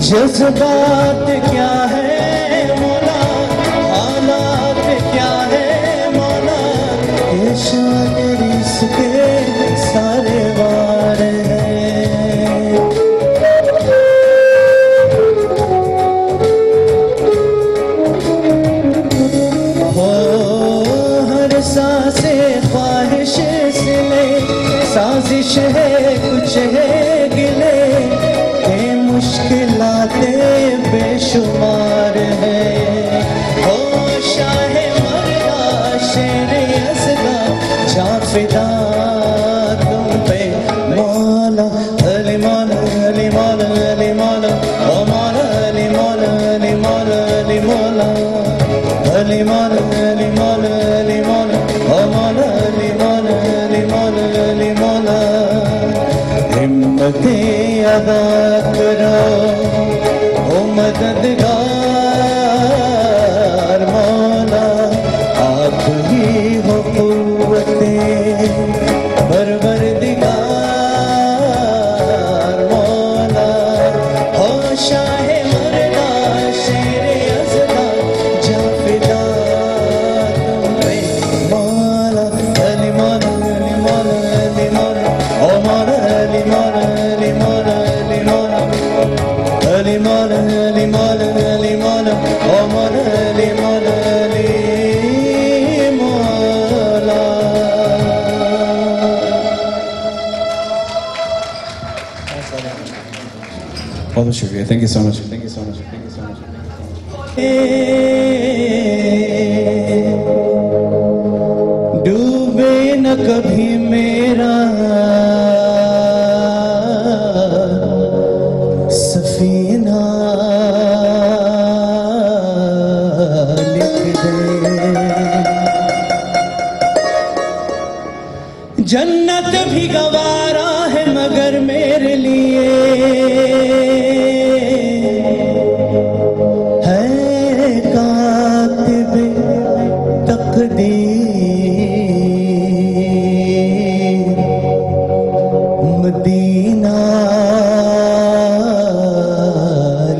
जज्बात क्या है मौला, हालात क्या है मौला, ये शान रिज़्क़ के सारे वार हैं। हो हर सांसे ख्वाहिश से ले, साजिश है कुछ है गिले, मुश्किलातें बेशुमार है। हो शाहे मर्दा शेरे असगा, जाफिदा तुम पे मौला, अली मौला अली मौला अली मौला, ओ मौला अली मौला अली मौला अली मौला, अली मौला अली मौला अली मौला, ओ मौला अली मौला अली मौला अली मौला। हिम्मतें अदा करो ओ मददगार मौला, आप ही हो कुव्वतें परवरदिगार मौला। हो शाहे मर्दा शेरे अज़दा, जाफिदा तुम पे मौला, अली मौला अली मौला अली मौला, ओ मौला अली मौला अली मौला अली मौला, अली मौला अली मौला अली मौला, ओ मौला अली मौला अली मौला। बहुत शुक्रिया, thank you so much, thank you so much, thank you so much. डूबे न कभी मेरा सफीना, लिख दे जन्नत भी गवारा है मगर मेरे लिए है कातिबे तकदीर, मदीना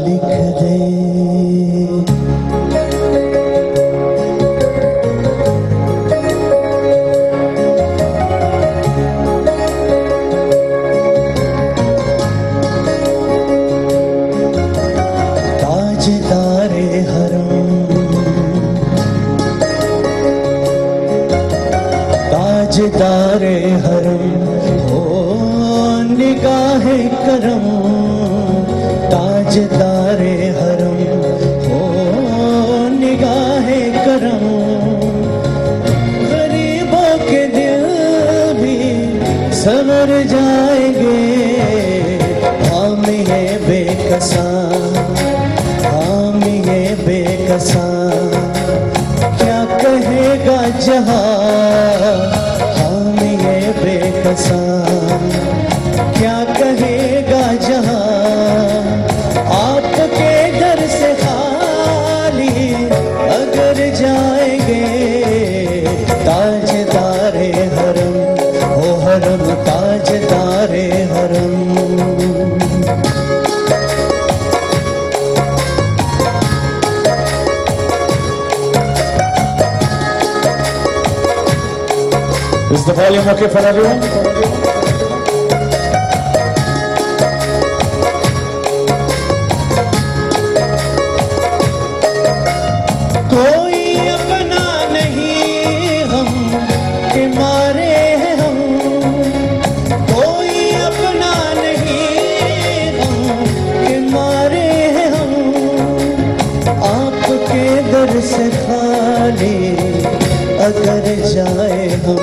लिख दे। ताजदारे हरम, ताजदारे हरम, हो निगाहे करम, ताजदारे हरम, हो निगाहे करम। गरीबों के दिल भी संवर जाएंगे, हामी है बेकसा, हामी है बेकसा, क्या कहेगा जहां, हामी है बेकसा, क्या कहेगा जहां, आपके दर से खाली अगर जाएंगे। ताजदारे हरम, ओ हरम ताजदारे हरम। Is the volume okay for everyone? कोई अपना नहीं हम के मारे हैं हम, कोई अपना नहीं हम के मारे हैं हम, आपके दर से खाली अगर जाए हम।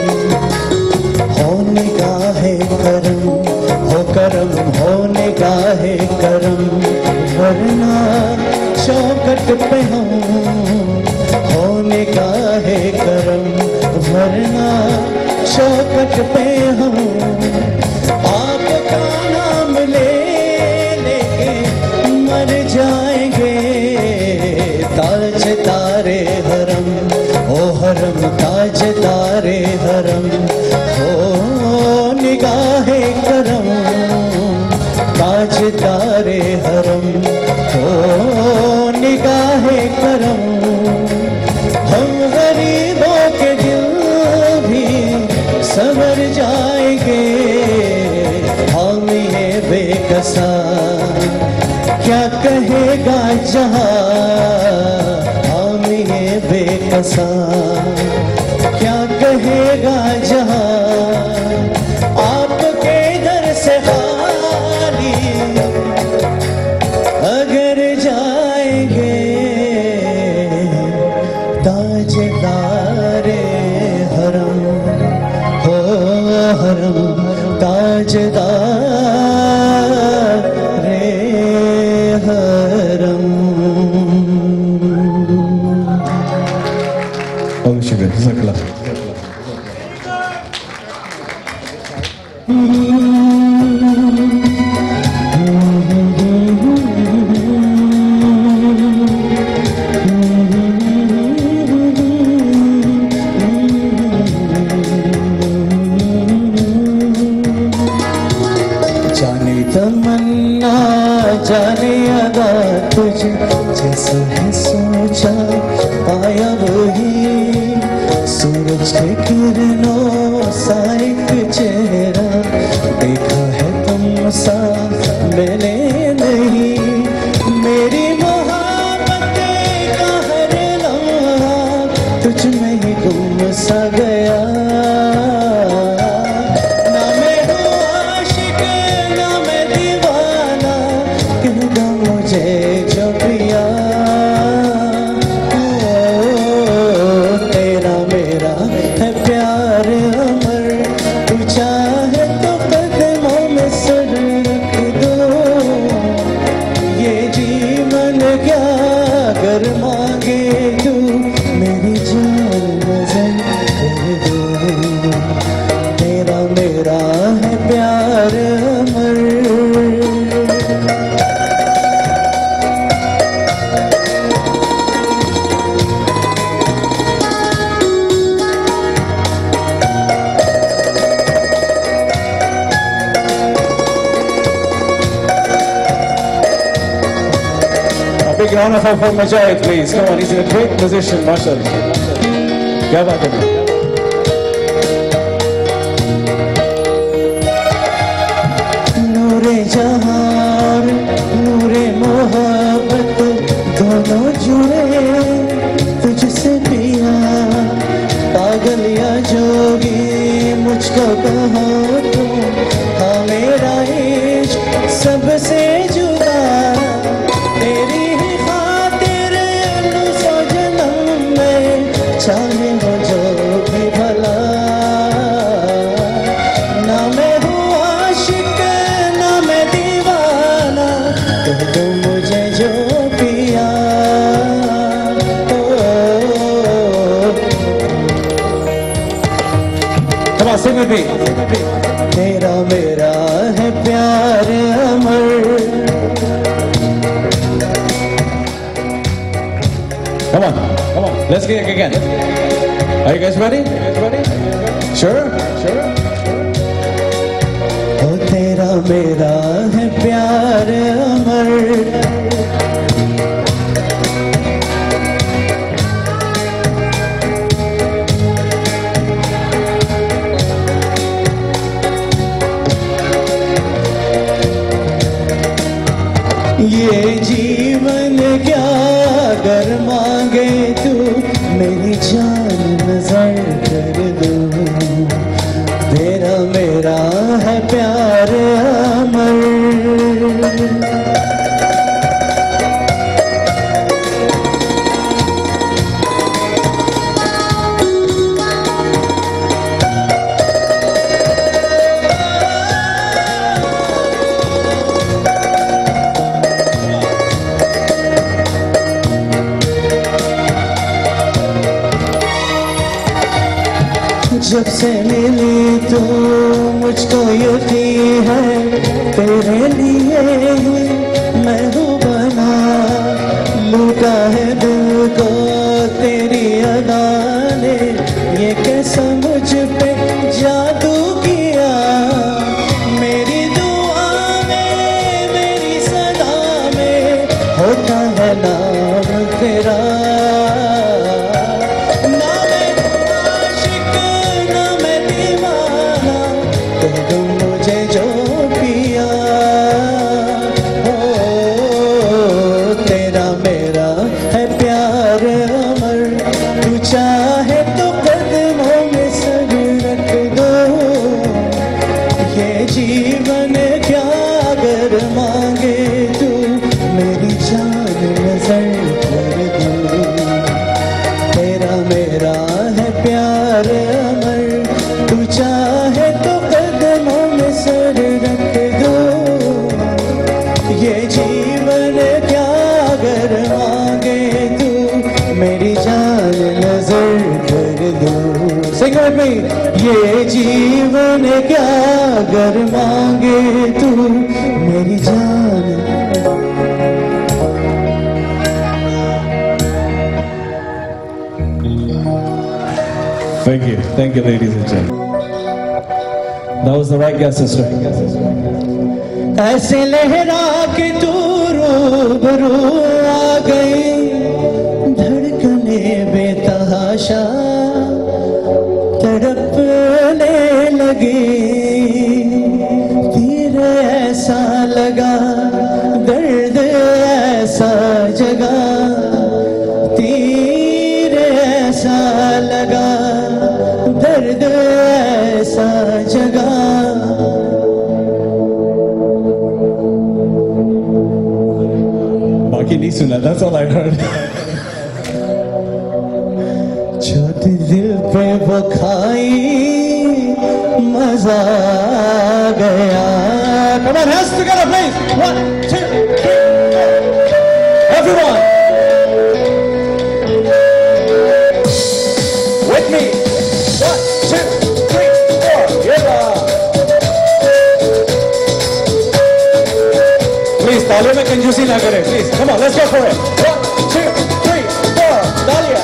हो निगाहे करम, हो करम, हो निगाहे करम, वरना चौखट पे हम। हो निगाहे करम, वरना चौखट पे हम। आपका नाम ले लेके मर जाएंगे। ताजदारे हरम, ओ हरम ताजदारे हरम, हो निगाहे करम ताजदारे हरम, जाएंगे हम ये बेकसा, क्या कहेगा जहां हम ये बेकसा, क्या कहेगा जहां आपके दर से खाली अगर जाएंगे ताजदारे हरम हो हरम ताजदारे हरम। बहुत शुक्रिया, जज़ाकल्लाह। जाने तमन्ना जाने अदा तुझे जैसा है सोचा पाया वही, सूरज के किरणों सा एक चेहरा देखा है तुमसा मैंने नहीं, मेरी मोहब्बत का हर लम्हा तुझ में ही गुम सा गया, ना मैं हूँ आशिक ना मैं दीवाना, कह दो मुझे जो पिया, तेरा मेरा है प्यार अमर, तू चाहे तो कदमों में सर रख दो, ये जीवन क्या अगर मांगे तू मेरी जान नजर कर दो, तेरा मेरा है प्यार अमर। A big round of applause for Mujahid, please. Come on, he's a great musician, mashallah. क्या बात है? नूरे जहां नूरे मोहब्बत दोनों जुड़े तुझसे पिया, पागल या जोगी मुझको कहो तुम, हाँ मेरा इश्क सबसे जुदा, तेरी ही खातिर सौ जन्म में चाहे हो जो भी भला, ना मैं हूँ आशिक ना मैं दीवाना, कह दो मुझे जो पिया, Come on, sing with me. तेरा मेरा है प्यार अमर। Come on, let's get it again. Are you guys ready? Sure? ओ तेरा मेरा है प्यार अमर, ये जीवन क्या अगर मांगे तू मेरी जान नजर कर दो, तेरा मेरा है प्यार अमर। जब से मिली तू मुझको यकीन है तेरे लिए मैं हूँ बना, लूटा है दिल को तेरी अदा ने, ये कैसा मुझ पे जादू किया, मेरी दुआ में मेरी सदा में होता है नाम तेरा, ना मैं आशिक ना मैं दीवाना, दे दो मुझे जो पिया हो, तेरा मेरा है प्यार अमर, तू चाहे तो कदमों में सर रख दो, ये जीवन क्या अगर मांगे तू, मेरी जान नजर कर दो, तेरा मेरा है प्यार अमर, तू चाहे तो कदमों में सर रख दो, ये जीवन क्या अगर मांगे तू, मेरी जान नजर कर दो। Sing with me. ये जीवन क्या अगर मांगे तू, मेरी जान। Thank you, ladies and gentlemen. That was the right guess, sister. ऐसे लहरा के तू रूबरू आ गई, धड़कने बेतहाशा तड़पने लगी, तीर ऐसा लगा दर्द ऐसा जगा, तीर ऐसा लगा दर्द ऐसा जगा, बाकी नहीं सुना, that's all I heard. जो दिल पे वो खाई मजा आ गया। Come on, hands together, please. 1, 2, 3, 4. Everyone. With me. 1, 2, 3, 4. Yeah. Please, तालियों में कंजूसी ना करें, please. Come on, let's go for it. 1, 2, 3, 4. तालियां.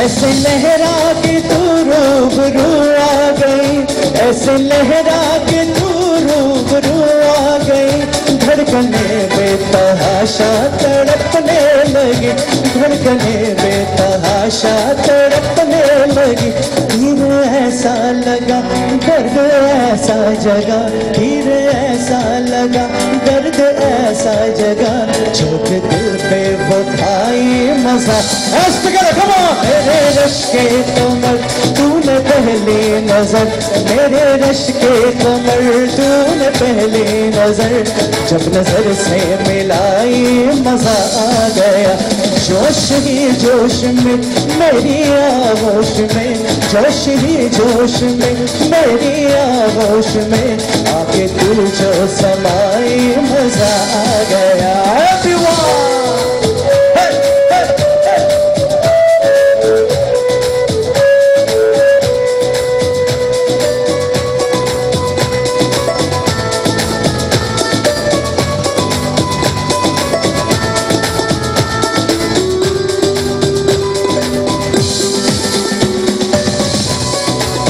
ऐसे लहरा के तू रूबरू आ गई, ऐसे लहरा के तू रूबरू आ गई, धड़कने बेतहाशा तड़पने लगी, धड़कने बेतहाशा तड़पने लगी, तीर ऐसा लगा दर्द ऐसा जगा, तीर ऐसा लगा दर्द ऐसा जगा, चोट दिल पे वो खाई मजा। Hands together, come on. मेरे रश के कमर तूने पहली नजर, मेरे रश के कमर तूने पहली नजर, जब नजर से मिलाई मजा आ गया, जोश ही जोश में मेरी आगोश में, जोश ही जोश में मेरी आगोश में, आके तू जो समाई मजा आ गया। Everyone!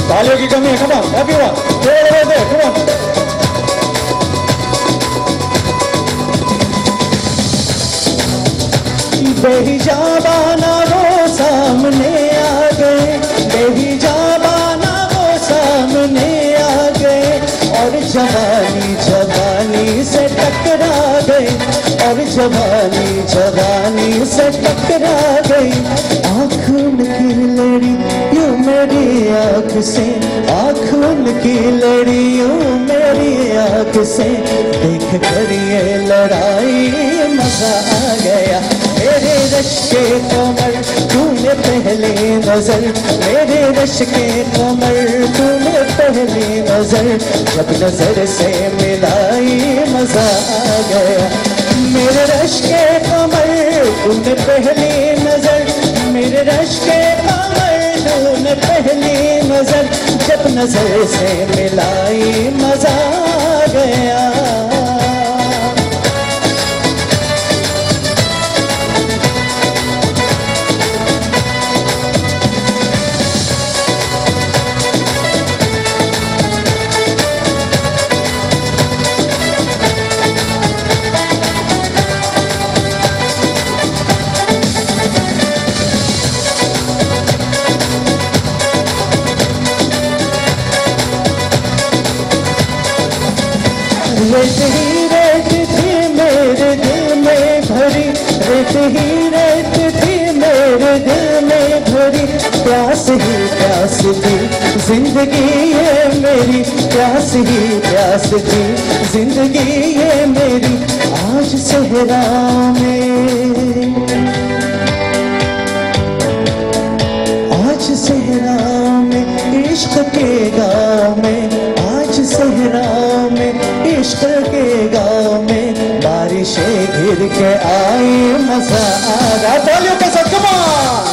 तालियों की कमी है, come on, everyone. Throw it over there, come on. बेहिजाबाना वो सामने आ गए, बेहिजाबाना वो सामने आ गए, और जवानी जवानी से टकरा गए, और जवानी जवानी से टकरा गई, आँख उनकी लड़ी यूं मेरी आँख से, आँख उनकी लड़ी यूं मेरी आँख से, देख कर ये लड़ाई मजा आ गया, मेरे रश के कमर तूने पहली नजर, मेरे रश के कमर तूने पहली नजर, जब नजर से मिलाई मजा आ गया, मेरे रश के कमर तूने पहली नजर, मेरे रश के कमर तूने पहली नजर, जब नजर से मिलाई मजा आ गया। रेत ही रेत थी मेरे दिल में भरी, रेत ही रेत थी मेरे दिल में भरी, प्यास ही प्यास थी जिंदगी ये मेरी, प्यास ही प्यास थी जिंदगी ये मेरी। आज सहरा में, आज सहरा में इश्क के गाँव में, आज सहरा में इश्क के गाँव में, बारिशें गिर के आई मजा आ रहा। बोलियो के साथ कमाल।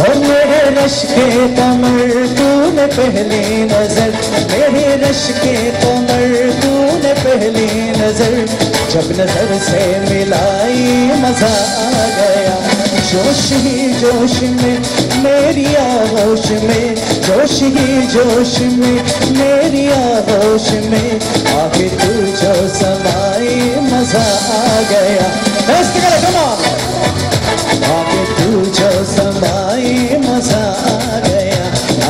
और मेरे रश के कमर तूने पहली नजर, मेरे रश के कमर तूने पहली नजर, जब नजर से मिलाई मजा आ गया। जोश ही जोश में मेरी आगोश में, जोश ही जोश में मेरी आगोश में, आगे तू जो समाई मजा आ गया। आगे तू जो समाई मजा आ गया,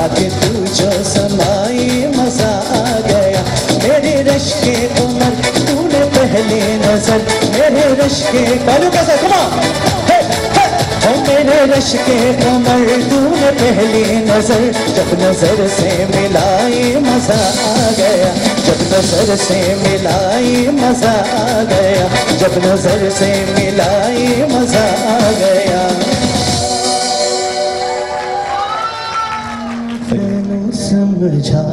आगे तू जो समाई मजा आ गया। मेरे रश के कमर तूने पहली नजर, मेरे रश के कालू कैसा कमा, मेरे रश के कमर तूने पहली नजर, जब नजर से मिलाई मजा आ गया, जब नजर से मिलाई मजा आ गया, जब नजर से मिलाई मजा आ गया। तेनू समझावा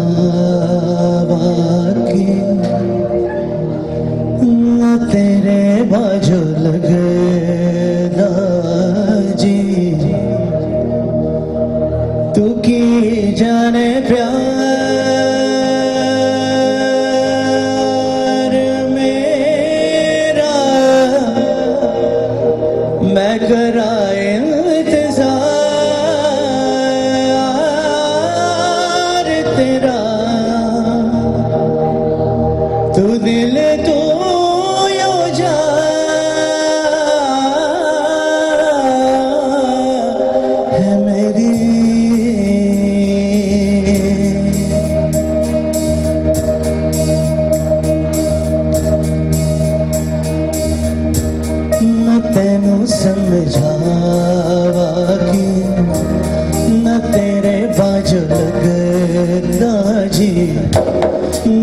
कि न तेरे बाजू लगदा जी, तू की जाने प्यार मेरा, मैं करा इंतजार तेरा, तू दिल तू यो जा है मेरी। मैं तेनू समझावा कि न तेरे बाजू लगदा जी,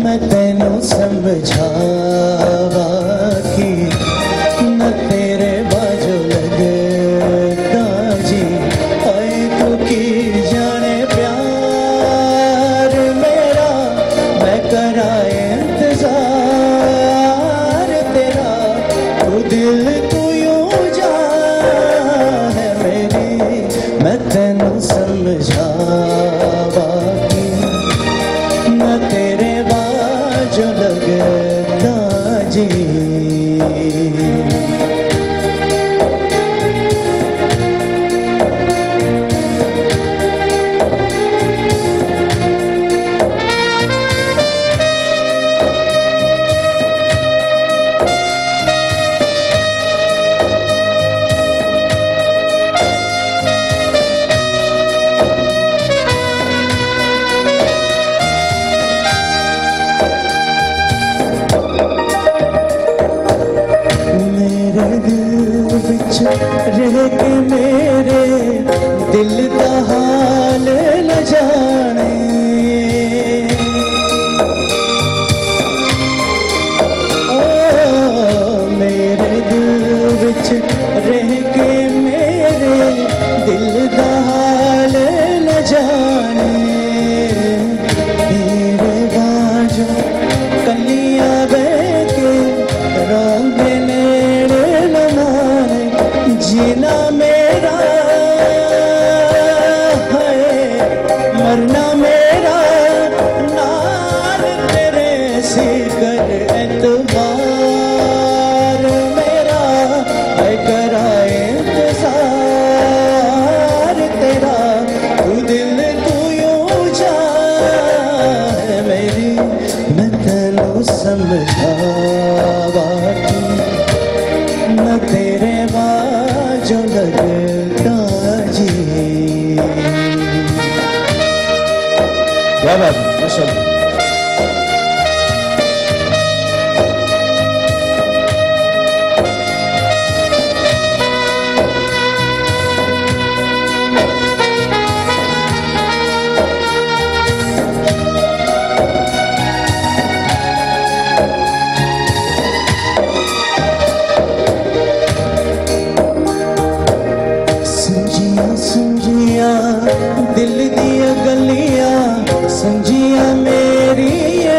मैं तेनू समझावा कि न तेरे बाजू लगदा जी, आए तू की जाने प्यार मेरा, मैं करा इंतजार तेरा, तू दिल तू यूं जा है मेरी। मैं तेनू समझावा कि न तेरे बाजू लगदा जी। रह के मेरे दिल का हाल न जाने, ओ मेरे दिल विच रह के मेरे दिल का हाल न जाने, तेरे बाजू कलियां बह के रंग नेड़े न मारे, जीना मेरा है मरना मेरा, नाल तेरे सिकर एतबार मेरा, है करा इंतजार तेरा, तू दिल तू यूं जा है मेरी। मैं तेनू समझावा कि न तेरे बाजू लगदा जी। क्या बात है, माशाअल्लाह। मेरी ये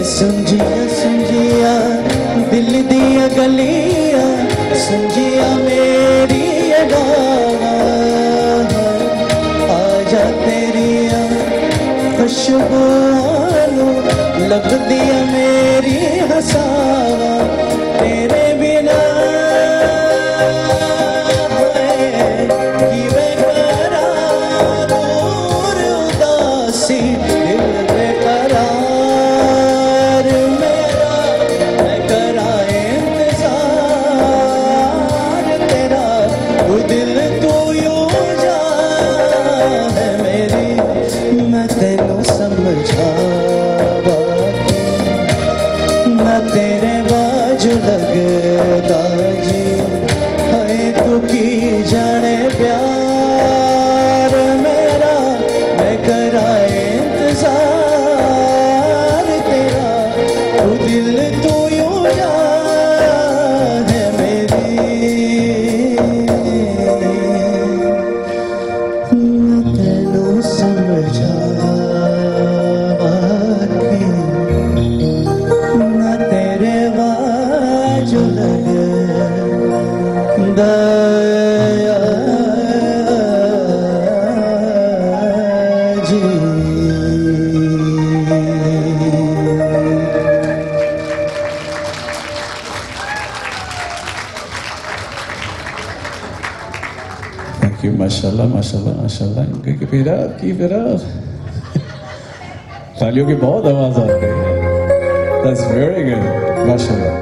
सुंजिया सुंजिया दिल दिया गलिया सुंजिया मेरी ये आजा तेरिया खुशबू लग दिया मेरी हसावा तेरे बिना कि मैं करा दूर उदासी दिल बेकरार मेरा मैं करा इंतजार तेरा वो दिल तू यूं जा है मेरी मैं तेनू समझा तेरे बाजू लगदा जी है तू की जाने प्यार मेरा मैं कराए इंतजार तेरा तू दिल तू यूं जा है मेरी मैं तेनू समझा Thank you, mashallah, mashallah, mashallah. Keep it up, keep it up. तालियों की बहुत आवाज आ रही है. That's very good, mashallah.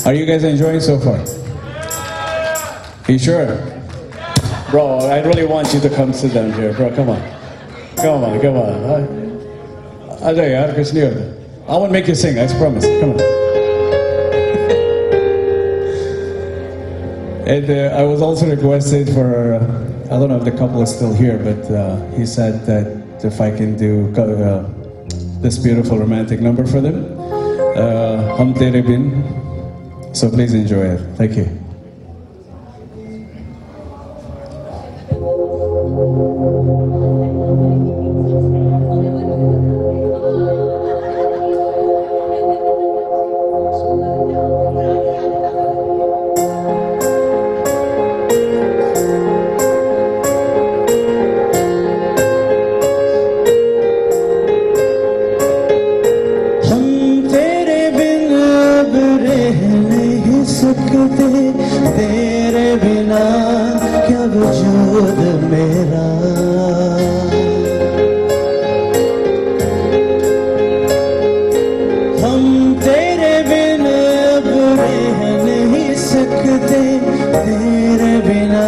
Are you guys enjoying so far? You sure? Bro, I really want you to come sit down here, bro. Come on, come on, come on. Ajay, yaar, kuch nahi hota. I won't make you sing. I promise. Come on. And I was also requested for, I don't know if the couple is still here, but he said that if I can do this beautiful romantic number for them, Hum Tere Bin. So please enjoy it. Thank you. तेरे बिना क्या वजूद मेरा हम तेरे बिना अब रह नहीं सकते तेरे बिना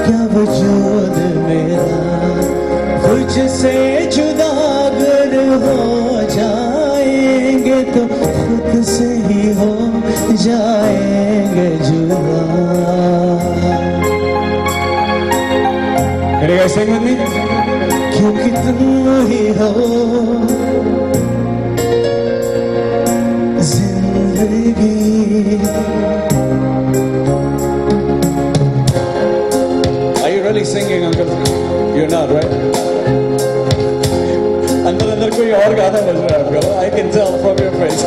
क्या वजूद मेरा तुझसे जुदा अगर हो जाएंगे तो खुद से ही हो जाएंगे जुदा. Can you guys sing with me? क्योंकि तुम ही हो जिंदगी. Are you really singing, Uncle? You're not, right? अंदर कोई और गाना बज रहा है आपका. I can tell from your face.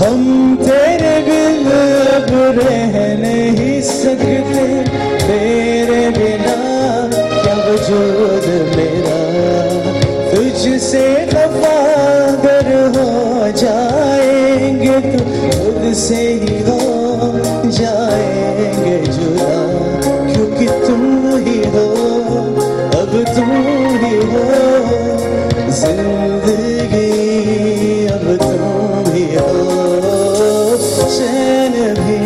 हम तेरे बिना अब रह नहीं सकते तेरे बिना क्या वजूद मेरा तुझसे खफा अगर हो जाएंगे तो खुद से ही हो जाएंगे जुदा. क्योंकि तुम ही हो अब तुम ही हो जिंदगी अब तुम ही हो. चैन भी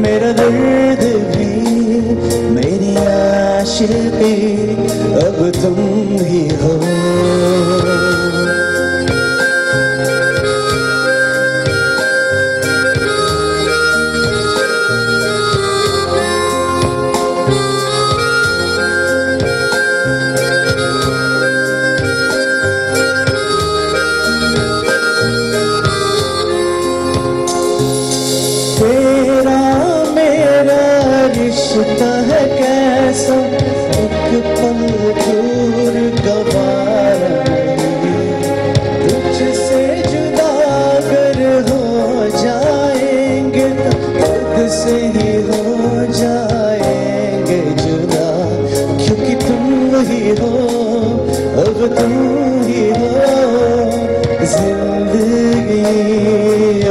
मेरा दर्द भी मेरी आशिकी अब तुम ही हो.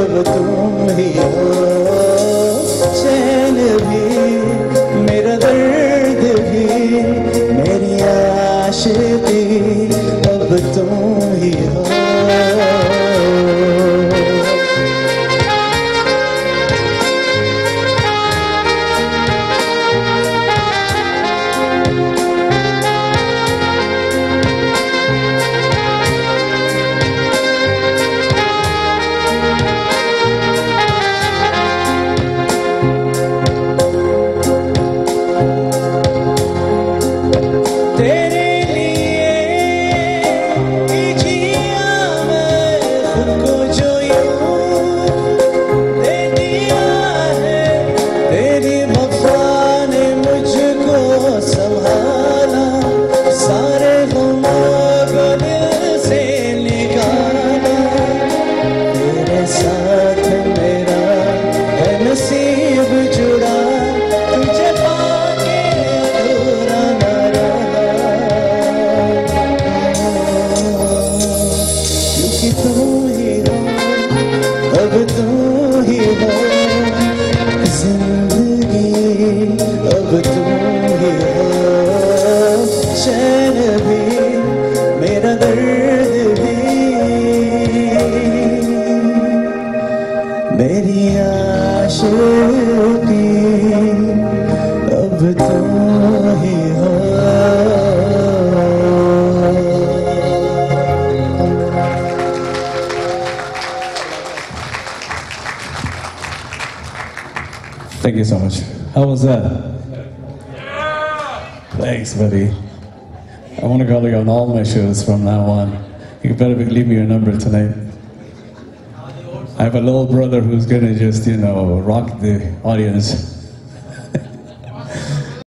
अब तुम ही हो, चैन भी मेरा दर्द भी मेरी आशिकी अब तुम ही हो। Thank you so much. How was that? Thanks, buddy. I want to call you on all my shows from now on. You better leave me your number tonight. I have a little brother who's gonna just, rock the audience.